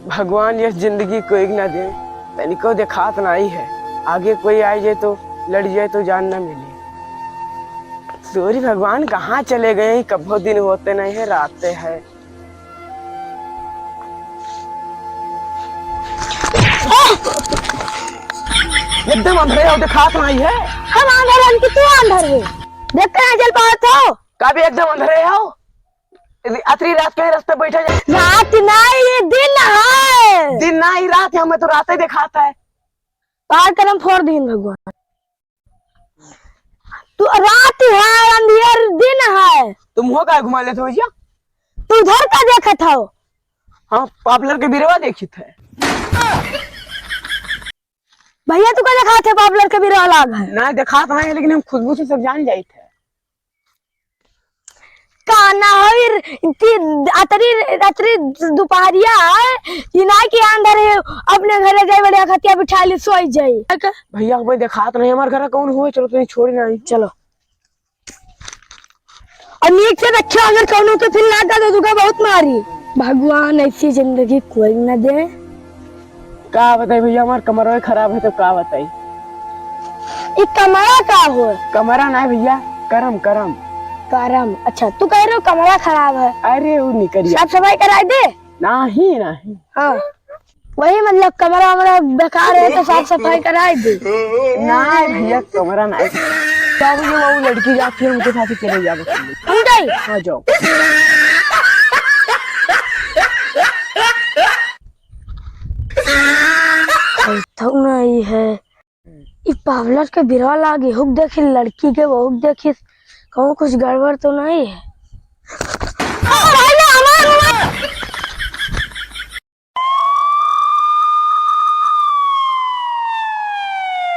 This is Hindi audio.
भगवान ये जिंदगी कोई ना दे, तनिको देखात नहीं है। आगे कोई आ जाए तो लड़ जाए तो जान ना मिले। सूर्य भगवान कहाँ चले गए? कभी दिन होते नहीं है, रातें है। एकदम अंधेरे हो, दिखात नहीं है। हम अंधर हैं कि तू अंधर है? देखते हैं जल पात हो। कभी एकदम अंधेरे हो, आखिरी रात के रास्ते बैठे जाए। रात नहीं, ये दिन है। दिन ना ही रात है, हमें तो रात ही दिखाता है। पार करम फोड़ दिन भगवान। तू रात है, अंधेर दिन है। तुम हो क्या घुमा लेते हो भैया? तू उधर का देखत हो? हाँ, पॉपुलर के बिरवा देखी थे भैया तू का देखा थे? पॉपुलर के बिरवा लाग है ना, दिखात नहीं है, लेकिन हम खुशबू से सब जान जाए थे। काना अतरी अतरी दोपहरिया है ना कि अंदर है। अपने घरे गए बढ़िया खतिया बिठा ली सोई जाई। भैया कोई दिखात नहीं, हमारे घर कौन हुए? चलो तुम छोड़ नहीं। चलो और नीक से रखियो, अगर कौन तो फिर लागा तो तुका बहुत मारी। भगवान ऐसी जिंदगी कोई न दे। का बताई भैया, हमारे कमरा खराब है तो का बताई? एक कमरा का हो? कमरा नहीं भैया, करम करम करम। अच्छा तू कह रहे हो कमरा खराब है? अरे वो निकलिए। साफ सफाई कराए दे। नहीं नहीं, हाँ वही मतलब कमरा हमारा बेकार है तो साफ सफाई कराए दे। नहीं भैया कमरा नहीं। बाबू जी वो लड़की जाती है, उनके साथ ही चले जाओ। हम गई। हाँ जाओ। तो नहीं है ये पावलर के बिरवा लागे हुक देखी लड़की के वो हुक देखी कहूँ कुछ गड़बड़ तो नहीं है।